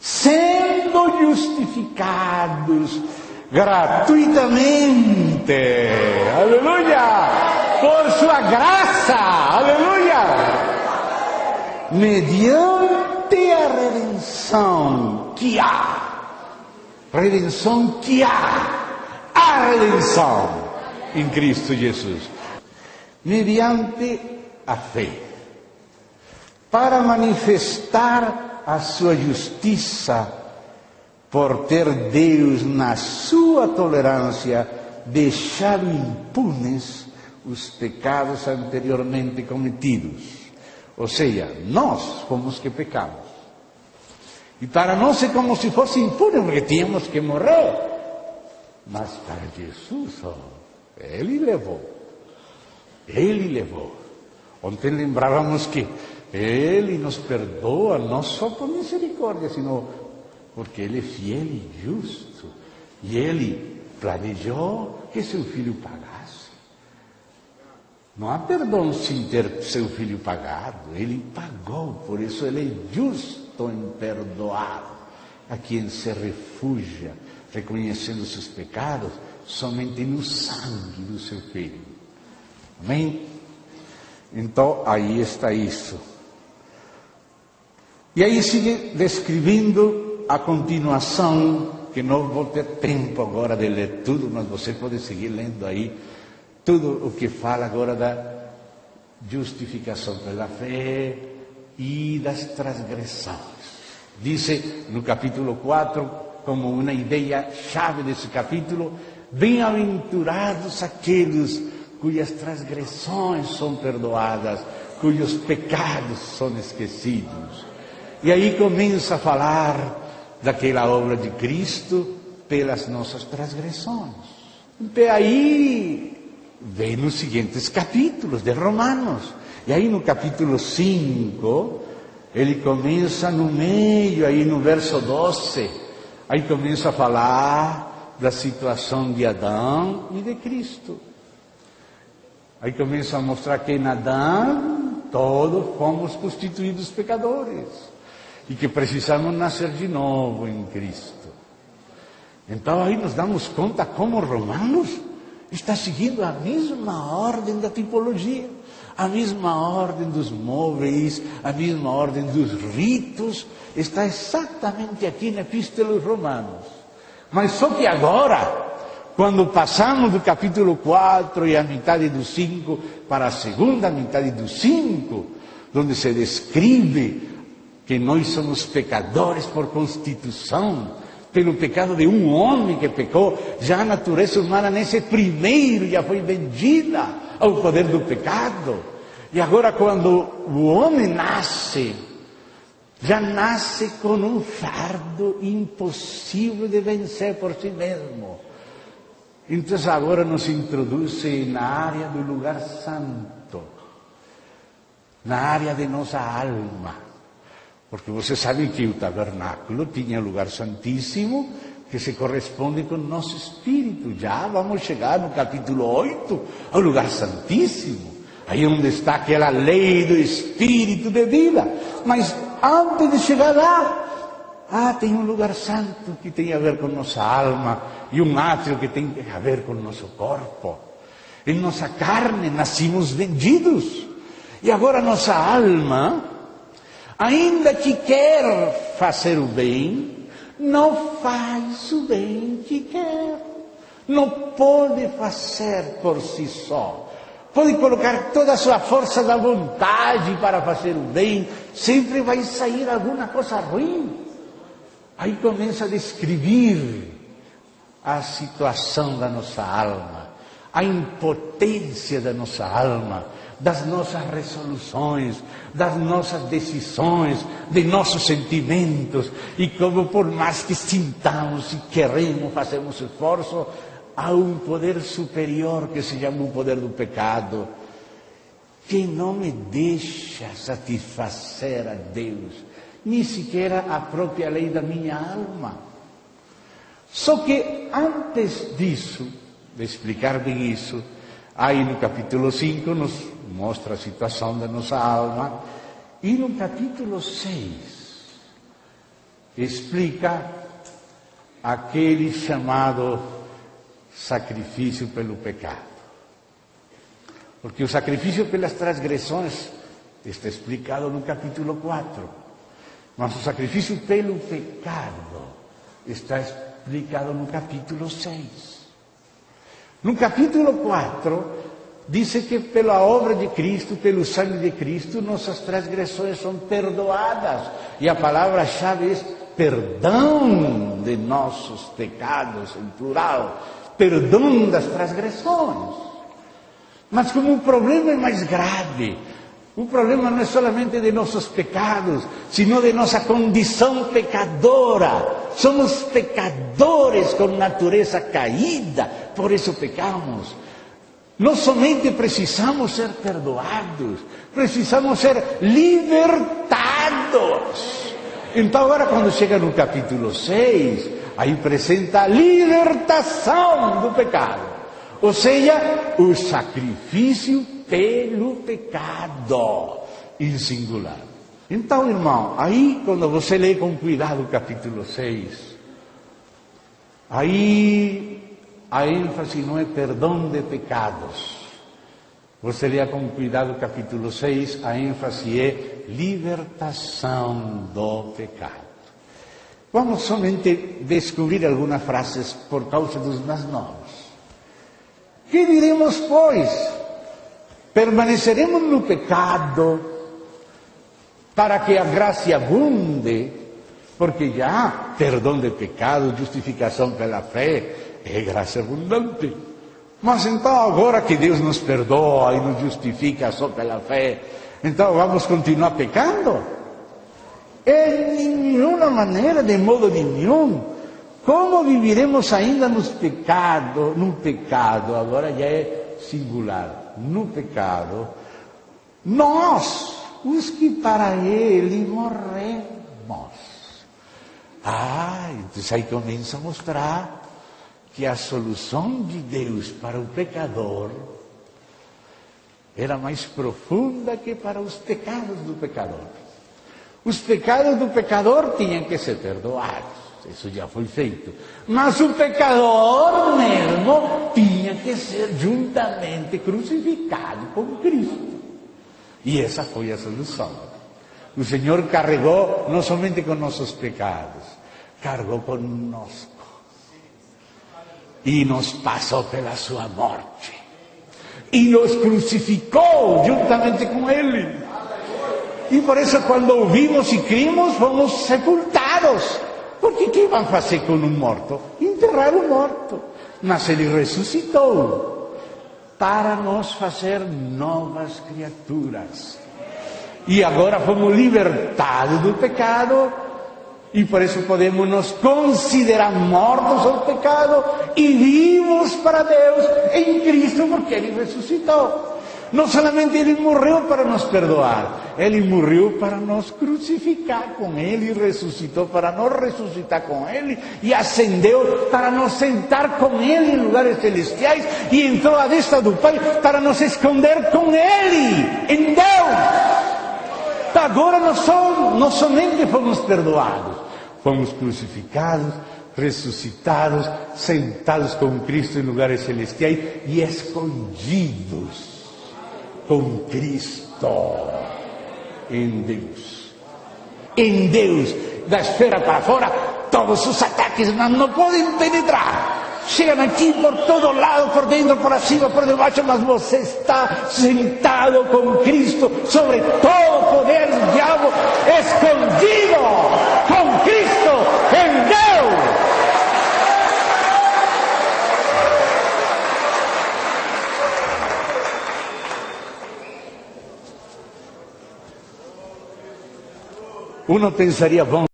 sendo justificados gratuitamente, aleluia, por sua graça, aleluia, mediante a redenção que há, a redenção em Cristo Jesus, mediante a fé, para manifestar a sua justiça, por ter Deus, na sua tolerância, deixado impunes os pecados anteriormente cometidos. Ou seja, nós fomos que pecamos. E para nós é como se fosse impune, porque tínhamos que morrer. Mas para Jesus, Ele levou. Ele levou. Ontem lembrávamos que Ele nos perdoa, não só por misericórdia, sino porque Ele é fiel e justo. E Ele planejou que seu filho pagasse. Não há perdão sem ter seu filho pagado. Ele pagou, por isso Ele é justo em perdoar a quem se refugia, reconhecendo seus pecados, somente no sangue do seu filho. Amém? Então, aí está isso. E aí sigue descrevendo a continuação, que não vou ter tempo agora de ler tudo, mas você pode seguir lendo aí tudo o que fala agora da justificação pela fé e das transgressões. Diz no capítulo 4, como uma ideia-chave desse capítulo: bem-aventurados aqueles cujas transgressões são perdoadas, cujos pecados são esquecidos. E aí começa a falar daquela obra de Cristo pelas nossas transgressões. E aí vem nos seguintes capítulos de Romanos. E aí no capítulo 5, ele começa no meio, aí no verso 12, aí começa a falar da situação de Adão e de Cristo. Aí começa a mostrar que em Adão todos fomos constituídos pecadores. E que precisamos nascer de novo em Cristo. Então aí nos damos conta como Romanos está seguindo a mesma ordem da tipologia, a mesma ordem dos móveis, a mesma ordem dos ritos, está exatamente aqui na Epístola aos Romanos. Mas só que agora, quando passamos do capítulo 4 e a metade do 5 para a segunda metade do 5, onde se descreve que nós somos pecadores por constituição, pelo pecado de um homem que pecou, já a natureza humana nesse primeiro já foi vendida ao poder do pecado. E agora quando o homem nasce, já nasce com um fardo impossível de vencer por si mesmo. Então agora nos introduz na área do lugar santo, na área de nossa alma. Porque você sabe que o tabernáculo tinha lugar santíssimo, que se corresponde com o nosso espírito. Já vamos chegar no capítulo 8, ao lugar santíssimo. Aí onde está aquela lei do espírito de vida. Mas antes de chegar lá, tem um lugar santo que tem a ver com nossa alma, e um átrio que tem a ver com nosso corpo. Em nossa carne nascimos vendidos. E agora nossa alma, ainda que quer fazer o bem, não faz o bem que quer. Não pode fazer por si só. Pode colocar toda a sua força da vontade para fazer o bem, sempre vai sair alguma coisa ruim. Aí começa a descrever a situação da nossa alma, a impotência da nossa alma, das nossas resoluções, das nossas decisões, de nossos sentimentos, e como por mais que sintamos e queremos, fazemos esforço, há um poder superior que se chama o poder do pecado, que não me deixa satisfazer a Deus, nem sequer a própria lei da minha alma. Só que antes disso, de explicar bem isso, aí no capítulo 5 nos mostra a situação da nossa alma, e no capítulo 6, explica aquele chamado sacrifício pelo pecado. Porque o sacrifício pelas transgressões está explicado no capítulo 4. Mas o sacrifício pelo pecado está explicado no capítulo 6. No capítulo 4, diz que pela obra de Cristo, pelo sangue de Cristo, nossas transgressões são perdoadas. E a palavra-chave é perdão de nossos pecados, em plural. Perdão das transgressões. Mas como o problema é mais grave, o problema não é solamente de nossos pecados, sino de nossa condição pecadora. Somos pecadores com natureza caída, por isso pecamos. Não somente precisamos ser perdoados, precisamos ser libertados. Então agora quando chega no capítulo 6, aí apresenta a libertação do pecado. Ou seja, o sacrifício pelo pecado, em singular. Então, irmão, aí quando você lê com cuidado o capítulo 6, aí a ênfase não é perdão de pecados. Você lê com cuidado o capítulo 6, a ênfase é libertação do pecado. Vamos somente descobrir algumas frases por causa dos mais novos. Que diremos, pois? Permaneceremos no pecado para que a graça abunde? Porque já há perdão de pecado, justificação pela fé, é graça abundante. Mas então agora que Deus nos perdoa e nos justifica só pela fé, então vamos continuar pecando? De nenhuma maneira, de modo nenhum. Como viviremos ainda no pecado, agora já é singular, no pecado, nós, os que para Ele morremos. Então aí começa a mostrar que a solução de Deus para o pecador era mais profunda que para os pecados do pecador. Os pecados do pecador tinham que ser perdoados. Isso já foi feito. Mas o pecador mesmo tinha que ser juntamente crucificado com Cristo. E essa foi a solução. O Senhor carregou não somente com nossos pecados, carregou conosco. E nos passou pela sua morte. E nos crucificou juntamente com Ele. E por isso quando ouvimos e cremos, fomos sepultados. Porque o que vão fazer com um morto? Enterrar o morto. Mas Ele ressuscitou para nos fazer novas criaturas. E agora fomos libertados do pecado e por isso podemos nos considerar mortos ao pecado e vivos para Deus em Cristo, porque Ele ressuscitou. Não somente Ele morreu para nos perdoar, Ele morreu para nos crucificar com Ele e ressuscitou para nos ressuscitar com Ele e ascendeu para nos sentar com Ele em lugares celestiais e entrou à destra do Pai para nos esconder com Ele, em Deus. Agora não somente fomos perdoados, fomos crucificados, ressuscitados, sentados com Cristo em lugares celestiais e escondidos com Cristo em Deus. Em Deus, da esfera para fora, todos os ataques não podem penetrar. Chegam aqui por todo lado, por dentro, por cima, por debaixo, mas você está sentado com Cristo sobre todo o poder do diabo, escondido com Cristo em Deus. Uno pensaria, bom,